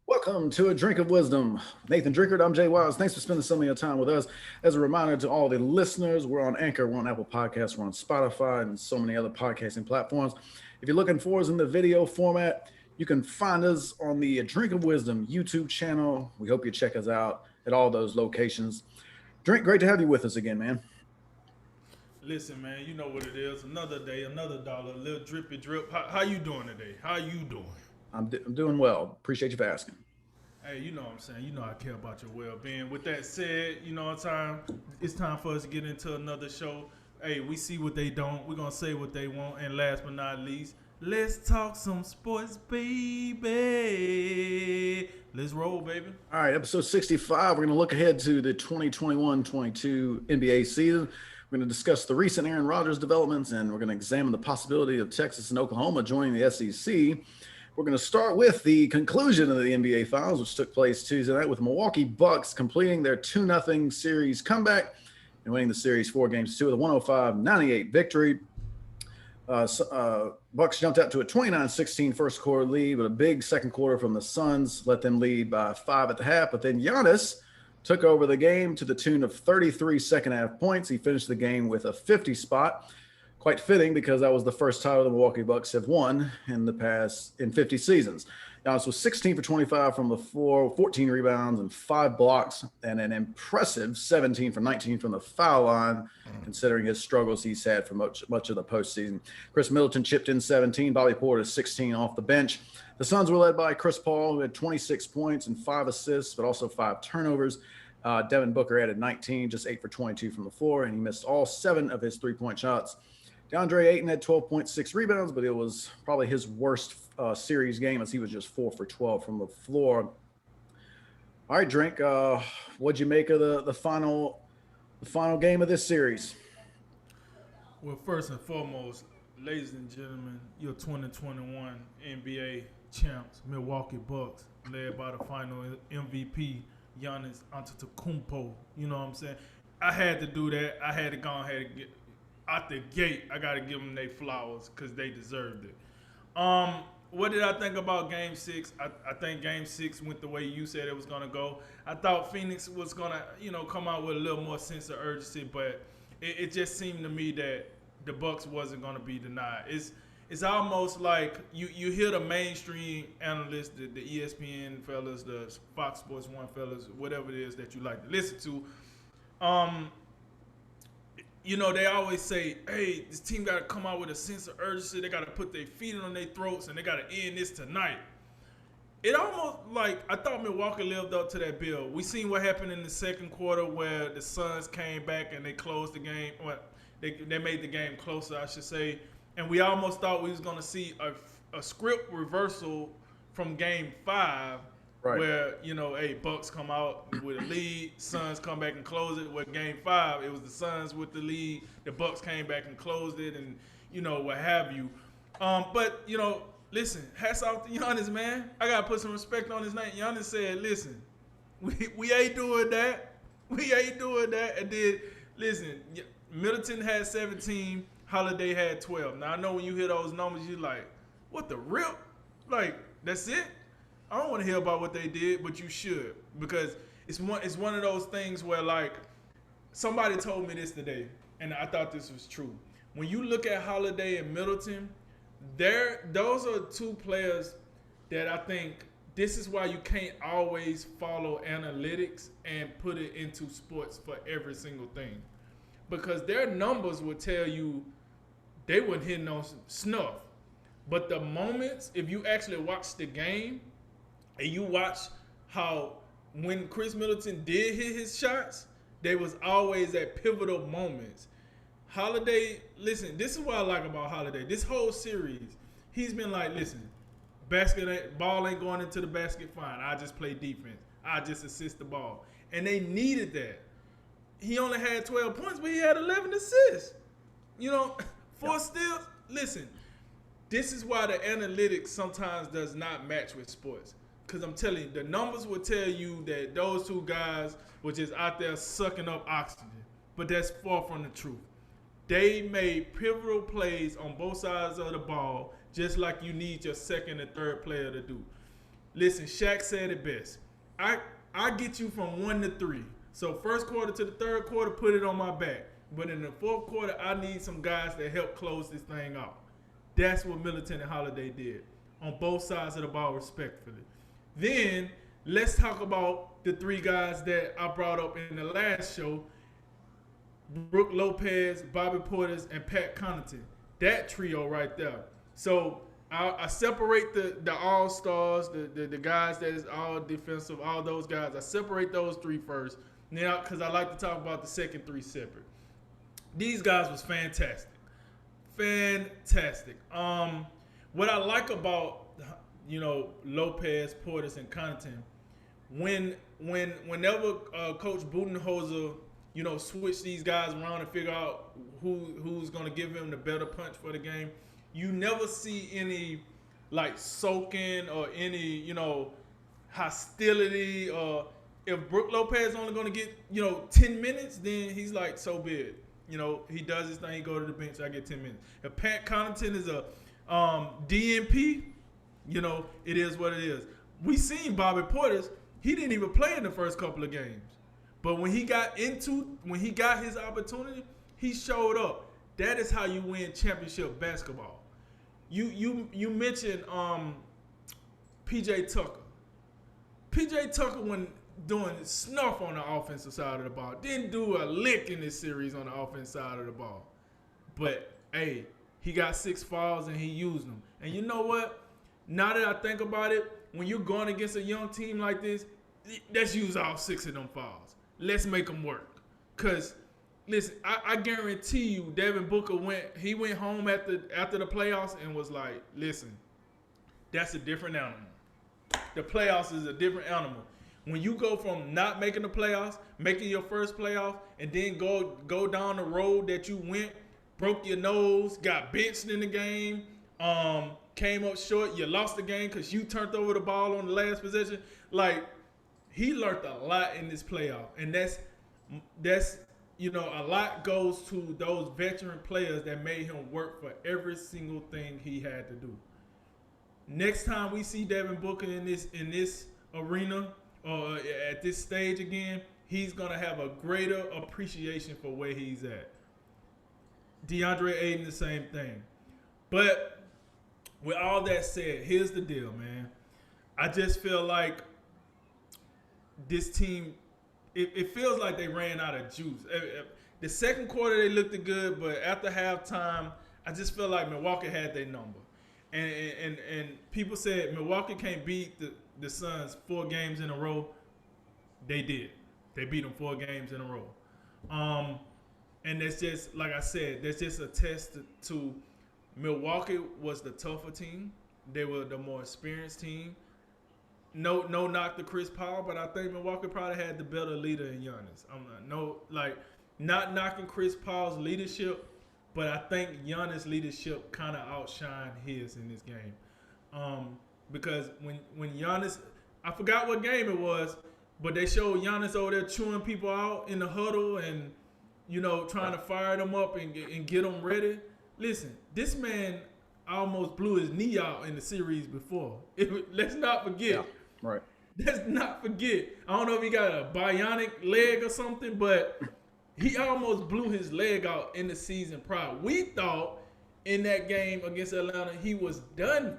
Welcome to A Drink of Wisdom. Nathan Drinkard, I'm Jay Wiles. Thanks for spending some of your time with us. As a reminder to all the listeners, we're on Anchor, we're on Apple Podcasts, we're on Spotify, and so many other podcasting platforms. If you're looking for us in the video format, you can find us on the A Drink of Wisdom YouTube channel. We hope you check us out at all those locations. Drink, great to have you with us again, man. Listen, man, you know what it is. Another day, another dollar, a little drippy drip. How you doing today? How you doing? I'm doing well. Appreciate you for asking. Hey, you know what I'm saying. You know I care about your well-being. With that said, it's time for us to get into another show. Hey, we see what they don't. We're gonna say what they want. And last but not least, let's talk some sports, baby. Let's roll, baby. All right, episode 65. We're going to look ahead to the 2021-22 NBA season. We're going to discuss the recent Aaron Rodgers developments, and we're going to examine the possibility of Texas and Oklahoma joining the SEC. We're going to start with the conclusion of the NBA Finals, which took place Tuesday night with Milwaukee Bucks completing their 2-0 series comeback and winning the series 4-2 with a 105-98 victory. Bucks jumped out to a 29-16 first quarter lead, but a big second quarter from the Suns let them lead by 5 at the half. But then Giannis took over the game to the tune of 33 second half points. He finished the game with a 50 spot. Quite fitting because that was the first title the Milwaukee Bucks have won in 50 seasons. Giannis was 16 for 25 from the floor, 14 rebounds and 5 blocks, and an impressive 17 for 19 from the foul line, considering his struggles he's had for much of the postseason. Chris Middleton chipped in 17, Bobby Portis 16 off the bench. The Suns were led by Chris Paul, who had 26 points and 5 assists, but also 5 turnovers. Devin Booker added 19, just 8 for 22 from the floor, and he missed all 7 of his three-point shots. DeAndre Ayton had 12.6 rebounds, but it was probably his worst series game as he was just 4 for 12 from the floor. All right, Drink, what'd you make of the final game of this series? Well, first and foremost, ladies and gentlemen, your 2021 NBA champs, Milwaukee Bucks, led by the final MVP, Giannis Antetokounmpo. You know what I'm saying? I had to do that. I had to go ahead and get out the gate. I got to give them their flowers because they deserved it. What did I think about Game 6? I think Game 6 went the way you said it was going to go. I thought Phoenix was going to, come out with a little more sense of urgency, but it just seemed to me that the Bucks wasn't going to be denied. It's almost like you hear the mainstream analysts, the ESPN fellas, the Fox Sports 1 fellas, whatever it is that you like to listen to. They always say, hey, this team got to come out with a sense of urgency. They got to put their feet on their throats, and they got to end this tonight. It almost like I thought Milwaukee lived up to that bill. We seen what happened in the second quarter where the Suns came back and they closed the game. Well, they made the game closer, I should say. And we almost thought we was going to see a script reversal from Game 5. Right. Where, hey, Bucks come out with a lead, Suns come back and close it. Where Game 5, it was the Suns with the lead, the Bucks came back and closed it, and, what have you. But, listen, hats off to Giannis, man. I got to put some respect on his name. Giannis said, listen, we ain't doing that. We ain't doing that. And then, listen, Middleton had 17, Holiday had 12. Now, I know when you hear those numbers, you're like, what the rip? Like, that's it? I don't want to hear about what they did, but you should, because it's one of those things where, like, somebody told me this today, and I thought this was true. When you look at Holiday and Middleton, those are two players that I think this is why you can't always follow analytics and put it into sports for every single thing, because their numbers will tell you they weren't hitting on snuff, but the moments, if you actually watch the game, and you watch how when Chris Middleton did hit his shots, they was always at pivotal moments. Holiday, listen, this is what I like about Holiday. This whole series, he's been like, listen, ball ain't going into the basket, fine. I just play defense. I just assist the ball. And they needed that. He only had 12 points, but he had 11 assists. 4 steals. Listen, this is why the analytics sometimes does not match with sports. Because I'm telling you, the numbers will tell you that those two guys were just out there sucking up oxygen. But that's far from the truth. They made pivotal plays on both sides of the ball, just like you need your second and third player to do. Listen, Shaq said it best. I I get you from 1 to 3. So first quarter to the third quarter, put it on my back. But in the fourth quarter, I need some guys that help close this thing out. That's what Militant and Holiday did on both sides of the ball, respectfully. Then let's talk about the 3 guys that I brought up in the last show: Brook Lopez, Bobby Portis, and Pat Connaughton. That trio right there. So I separate the all stars, the guys that is all defensive, all those guys. I separate those 3 first. Now, because I like to talk about the second 3 separate. These guys was fantastic. Fantastic. What I like about Lopez, Portis, and Connaughton, whenever Coach Budenholzer switch these guys around and figure out who's gonna give him the better punch for the game, you never see any like sulking or any hostility. Or if Brook Lopez only gonna get 10 minutes, then he's like, so be it. He does his thing, he go to the bench, I get 10 minutes. If Pat Connaughton is a DNP, it is what it is. We seen Bobby Portis, he didn't even play in the first couple of games. But when he got his opportunity, he showed up. That is how you win championship basketball. You mentioned PJ Tucker. PJ Tucker, when doing snuff on the offensive side of the ball, didn't do a lick in this series on the offensive side of the ball. But hey, he got 6 fouls and he used them. And you know what? Now that I think about it, when you're going against a young team like this, let's use all 6 of them fouls. Let's make them work. Because, listen, I guarantee you Devin Booker went home after the playoffs and was like, listen, that's a different animal. The playoffs is a different animal. When you go from not making the playoffs, making your first playoff, and then go down the road that you went, broke your nose, got benched in the game, came up short, you lost the game because you turned over the ball on the last possession. Like, he learned a lot in this playoff, and that's a lot goes to those veteran players that made him work for every single thing he had to do. Next time we see Devin Booker in this arena or at this stage again, he's gonna have a greater appreciation for where he's at. DeAndre Ayton, the same thing. But with all that said, here's the deal, man. I just feel like this team, it feels like they ran out of juice. The second quarter, they looked good, but after halftime, I just feel like Milwaukee had their number. And people said Milwaukee can't beat the Suns 4 games in a row. They did. They beat them 4 games in a row. And that's just, like I said, that's just a test to Milwaukee was the tougher team. They were the more experienced team. No knock to Chris Paul, but I think Milwaukee probably had the better leader in Giannis. Not knocking Chris Paul's leadership, but I think Giannis' leadership kind of outshined his in this game. Because when Giannis, I forgot what game it was, but they showed Giannis over there chewing people out in the huddle and, trying to fire them up and get them ready. Listen, this man almost blew his knee out in the series before. Let's not forget. Yeah, right. Let's not forget. I don't know if he got a bionic leg or something, but he almost blew his leg out in the season prior. We thought in that game against Atlanta he was done.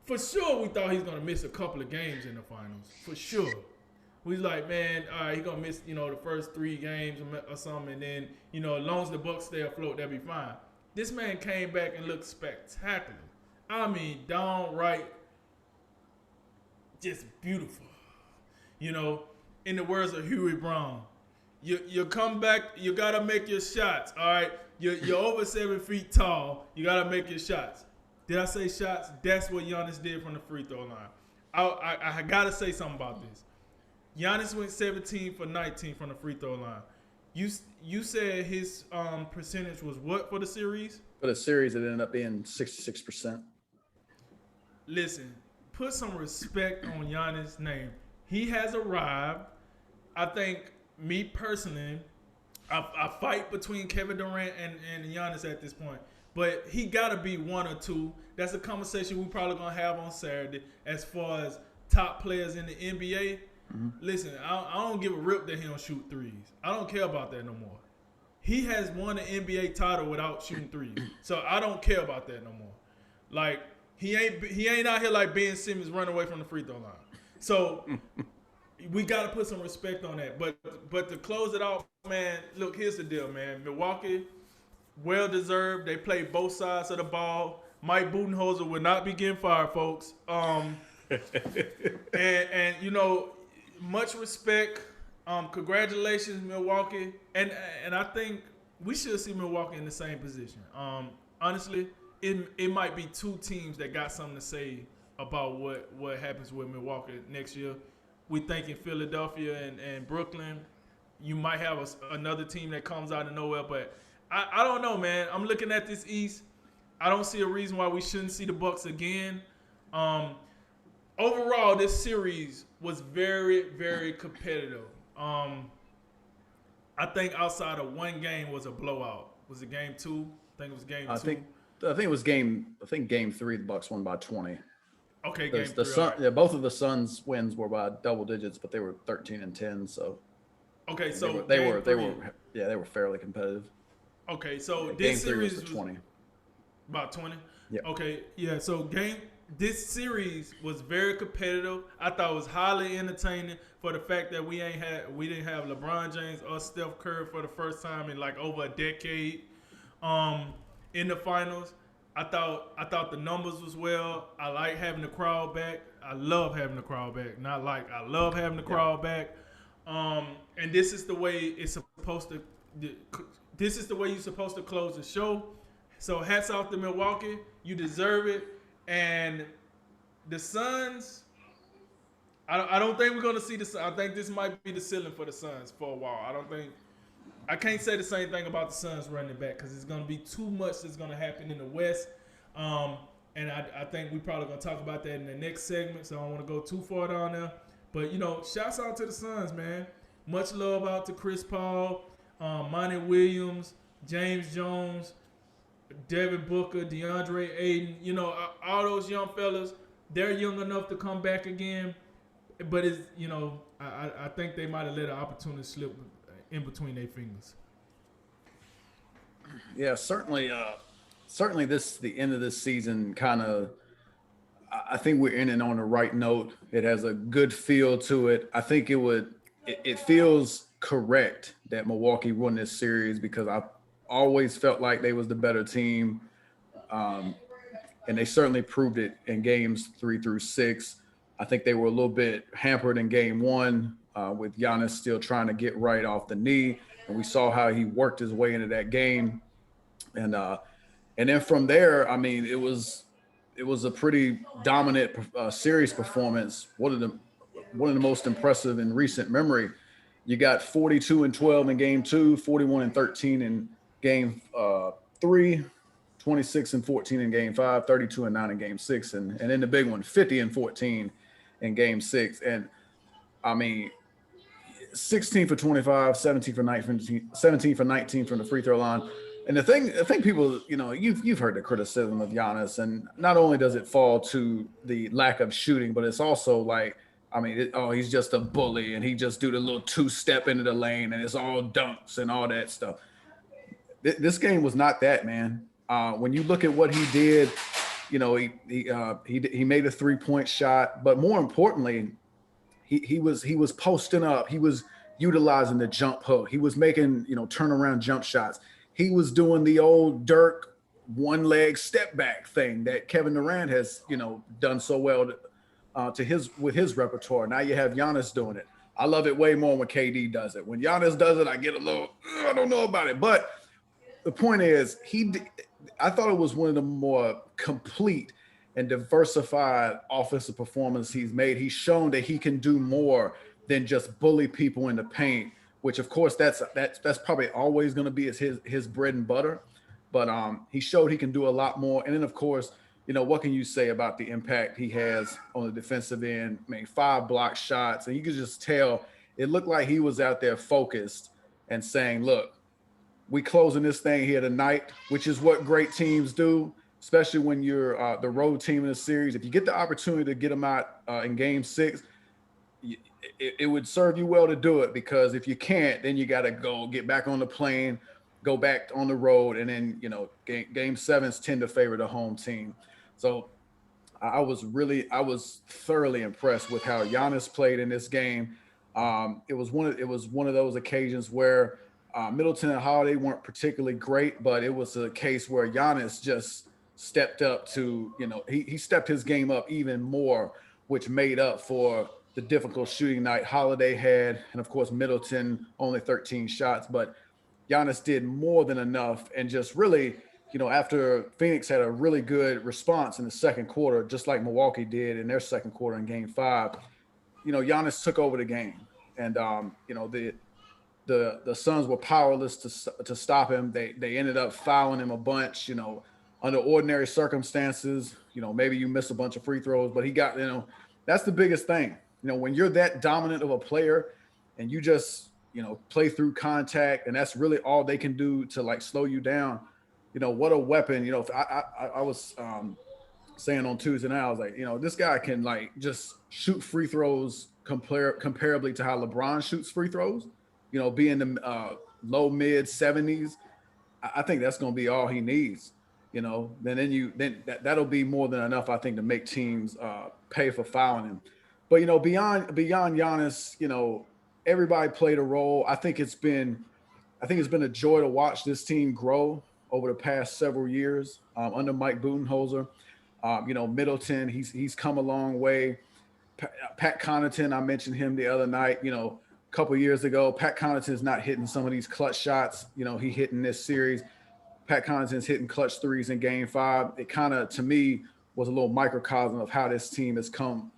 For sure we thought he was going to miss a couple of games in the finals. For sure. We was like, man, all right, he's going to miss, the first 3 games or something. And then, as long as the Bucks stay afloat, that'll be fine. This man came back and looked spectacular. I mean, downright just beautiful. In the words of Huey Brown, you come back, you got to make your shots, all right? You're over 7 feet tall. You got to make your shots. Did I say shots? That's what Giannis did from the free throw line. I got to say something about this. Giannis went 17 for 19 from the free throw line. You said his percentage was what for the series? For the series, it ended up being 66%. Listen, put some respect on Giannis' name. He has arrived. I think, me personally, I fight between Kevin Durant and Giannis at this point. but he got to be one or two. That's a conversation we probably gonna have on Saturday as far as top players in the NBA. Listen, I don't give a rip that he don't shoot threes. I don't care about that no more. He has won an NBA title without shooting threes, so I don't care about that no more. Like he ain't out here like Ben Simmons running away from the free throw line. So we got to put some respect on that. But to close it off, man, look, here's the deal, man. Milwaukee, well deserved. They played both sides of the ball. Mike Budenholzer will not be getting fired, folks. And you know, much respect. Congratulations, Milwaukee. And I think we should see Milwaukee in the same position. Honestly, it might be two teams that got something to say about what happens with Milwaukee next year. We think in Philadelphia and Brooklyn, you might have another team that comes out of nowhere. But I don't know, man. I'm looking at this East. I don't see a reason why we shouldn't see the Bucks again. Overall, this series was very, very competitive. I think outside of one game was a blowout. Was it game two? I think it was game two. I think it was game 3. The Bucks won by 20. Okay, game the 3. Sun, yeah, both of the Suns wins were by double digits, but they were 13-10. So okay, so they were fairly competitive. Okay, so Game this 3 series was 20. About 20. Yeah. Okay, yeah. So this series was very competitive. I thought it was highly entertaining for the fact that we didn't have LeBron James or Steph Curry for the first time in like over a decade. In the finals, I thought the numbers was well. I like having the crowd back. I love having the crowd back. I love having the crowd back. And this is the way it's supposed to. This is the way you're supposed to close the show. So hats off to Milwaukee. You deserve it. And the Suns, I don't think we're going to see the Suns. I think this might be the ceiling for the Suns for a while. I can't say the same thing about the Suns running back because it's going to be too much that's going to happen in the West. And I think we probably going to talk about that in the next segment, so I don't want to go too far down there. But, you know, shouts out to the Suns, man. Much love out to Chris Paul, Monty Williams, James Jones, Devin Booker, DeAndre Ayton, you know, all those young fellas, they're young enough to come back again. But it's, you know, I think they might have let an opportunity slip in between their fingers. Yeah, certainly the end of this season kind of, I think we're in and on the right note. It has a good feel to it. I think it feels correct that Milwaukee won this series because I always felt like they was the better team. And they certainly proved it in games 3 through 6. I think they were a little bit hampered in game 1 with Giannis still trying to get right off the knee. And we saw how he worked his way into that game. And then from there, I mean, it was a pretty dominant series performance. One of the most impressive in recent memory. You got 42-12 in game 2, 41-13 in game 3, 26-14 in game 5, 32-9 in game 6, and in the big one, 50-14 in game 6. And I mean, 16 for 25, 17 for 19 from the free throw line. And the thing people, you know, you've heard the criticism of Giannis, and not only does it fall to the lack of shooting, but it's also like, I mean, he's just a bully, and he just do the little 2-step into the lane, and it's all dunks and all that stuff. This game was not that, man. When you look at what he did, you know, he made a 3-point shot, but more importantly, he was posting up. He was utilizing the jump hook. He was making, you know, turnaround jump shots. He was doing the old Dirk one-leg step back thing that Kevin Durant has, you know, done so well with his repertoire. Now you have Giannis doing it. I love it way more when KD does it. When Giannis does it, I get a little, I don't know about it. But the point is, I thought it was one of the more complete and diversified offensive performances he's made. He's shown that he can do more than just bully people in the paint, which of course that's probably always going to be his bread and butter. But he showed he can do a lot more. And then of course, you know, what can you say about the impact he has on the defensive end? I mean, 5 block shots, and you could just tell it looked like he was out there focused and saying, look, we closing this thing here tonight, which is what great teams do, especially when you're the road team in a series. If you get the opportunity to get them out in Game 6, it would serve you well to do it, because if you can't, then you got to go get back on the plane, go back on the road, and then game sevens tend to favor the home team. So I was thoroughly impressed with how Giannis played in this game. It was one of those occasions where Middleton and Holiday weren't particularly great, but it was a case where Giannis just stepped up to, he stepped his game up even more, which made up for the difficult shooting night Holiday had, and of course Middleton only 13 shots, but Giannis did more than enough, and just really, after Phoenix had a really good response in the second quarter, just like Milwaukee did in their second quarter in Game 5, Giannis took over the game, and the Suns were powerless to stop him. They ended up fouling him a bunch. Under ordinary circumstances, maybe you miss a bunch of free throws, but he got, that's the biggest thing. When you're that dominant of a player, and you just play through contact, and that's really all they can do to like slow you down. What a weapon. I was saying on Tuesday night, I was like, this guy can like just shoot free throws comparably to how LeBron shoots free throws. Be in the low mid 70s. I think that's going to be all he needs. Then that'll be more than enough, I think, to make teams pay for fouling him. But beyond Giannis, everybody played a role. I think it's been a joy to watch this team grow over the past several years under Mike Budenholzer. Middleton, he's come a long way. Pat Connaughton, I mentioned him the other night. A couple years ago, Pat Connaughton's not hitting some of these clutch shots. He hit in this series. Pat Connaughton's hitting clutch threes in Game 5. It kind of, to me, was a little microcosm of how this team has come,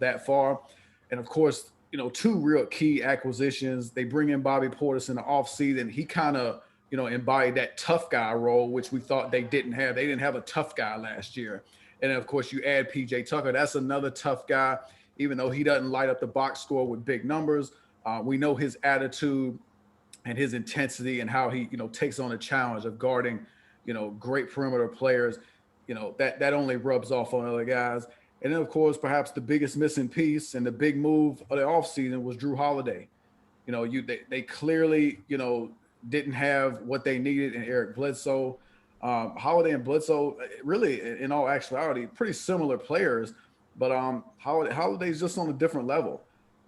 that far. And of course, two real key acquisitions. They bring in Bobby Portis in the offseason. He kind of, embodied that tough guy role, which we thought they didn't have. They didn't have a tough guy last year. And then, of course, you add PJ Tucker. That's another tough guy, even though he doesn't light up the box score with big numbers. We know his attitude and his intensity and how he, takes on a challenge of guarding, great perimeter players. That only rubs off on other guys. And then, of course, perhaps the biggest missing piece and the big move of the offseason was Drew Holiday. They clearly, didn't have what they needed in Eric Bledsoe. Holiday and Bledsoe, really, in all actuality, pretty similar players, but Holiday's just on a different level.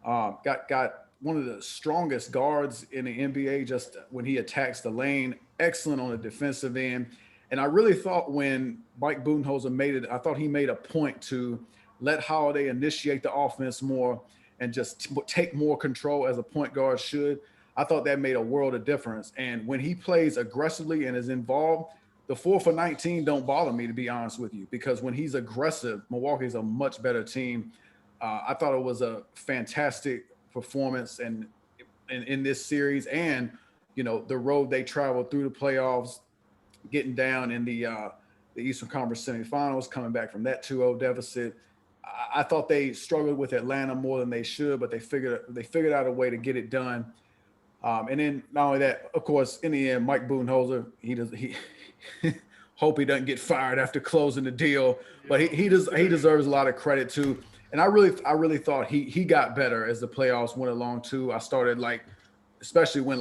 Got one of the strongest guards in the NBA just when he attacks the lane. Excellent on the defensive end. And I really thought when Mike Budenholzer made it, I thought he made a point to let Holiday initiate the offense more and just take more control as a point guard should. I thought that made a world of difference. And when he plays aggressively and is involved, the 4 for 19 don't bother me, to be honest with you, because when he's aggressive, Milwaukee's a much better team. I thought it was a fantastic performance and in this series, and the road they traveled through the playoffs, getting down in the Eastern Conference semifinals, coming back from that 2-0 deficit. I thought they struggled with Atlanta more than they should, but they figured out a way to get it done. And then not only that, of course, in the end, Mike Budenholzer, he hope he doesn't get fired after closing the deal, but he deserves a lot of credit too. And I really thought he got better as the playoffs went along too. I started especially when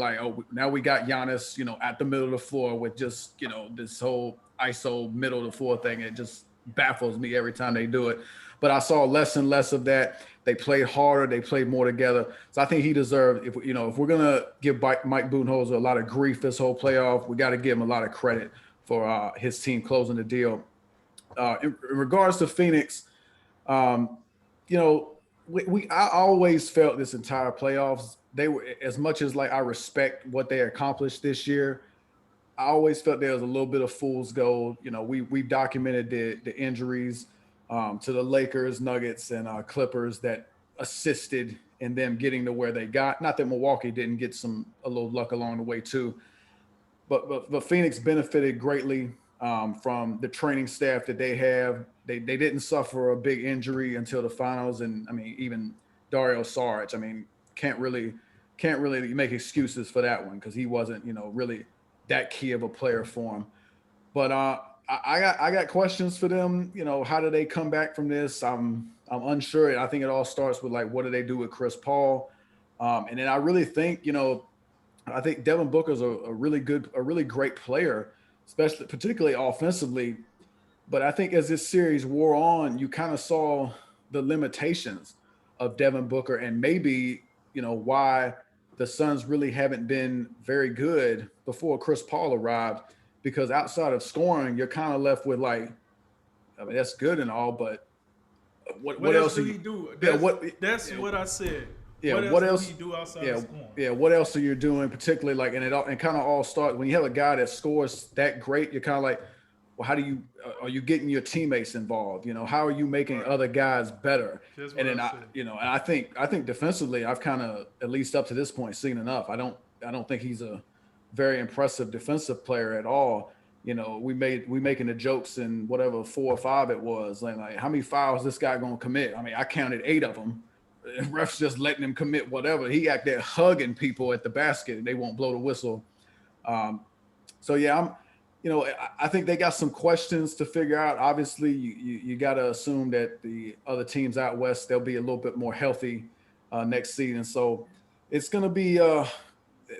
now we got Giannis, at the middle of the floor with just, this whole ISO middle of the floor thing. It just baffles me every time they do it. But I saw less and less of that. They played harder. They played more together. So I think he deserved, if we're going to give Mike Budenholzer a lot of grief this whole playoff, we got to give him a lot of credit for his team closing the deal. In regards to Phoenix, I always felt this entire playoffs, they were, as much as I respect what they accomplished this year, I always felt there was a little bit of fool's gold. We documented the injuries to the Lakers, Nuggets, and Clippers that assisted in them getting to where they got. Not that Milwaukee didn't get a little luck along the way too, but Phoenix benefited greatly from the training staff that they have. They didn't suffer a big injury until the finals, and even Dario Saric. Can't really make excuses for that one because he wasn't really that key of a player for him. But I got questions for them. You know, how do they come back from this? I'm unsure. I think it all starts with like what do they do with Chris Paul, and then I really think I think Devin Booker's a really good, a really great player, especially particularly offensively. But I think as this series wore on, you kind of saw the limitations of Devin Booker and maybe, why the Suns really haven't been very good before Chris Paul arrived. Because outside of scoring, you're kind of left with like, I mean, that's good and all, but what What what else else are do you? he do? Yeah, That's yeah, what I said. yeah, What else what do he else? do outside of Yeah, scoring? yeah, what else are you doing? Particularly like, and kind of all start when you have a guy that scores that great. You're kind of like, well, how do you are you getting your teammates involved? How are you making Right. other guys better? That's And what I then said. and I think defensively, I've kind of at least up to this point seen enough. I don't think he's a very impressive defensive player at all. We making the jokes in whatever 4 or 5 it was, like how many fouls this guy gonna commit? I mean, I counted 8 of them. Refs just letting him commit whatever. He out there hugging people at the basket, and they won't blow the whistle. Um, so yeah, I think they got some questions to figure out. Obviously, you got to assume that the other teams out west they'll be a little bit more healthy next season. So it's gonna be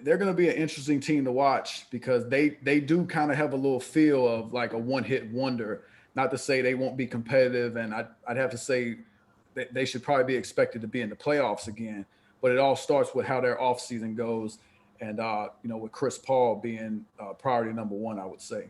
they're gonna be an interesting team to watch because they do kind of have a little feel of like a one hit wonder. Not to say they won't be competitive, and I'd have to say that they should probably be expected to be in the playoffs again. But it all starts with how their offseason goes, and with Chris Paul being priority number one, I would say.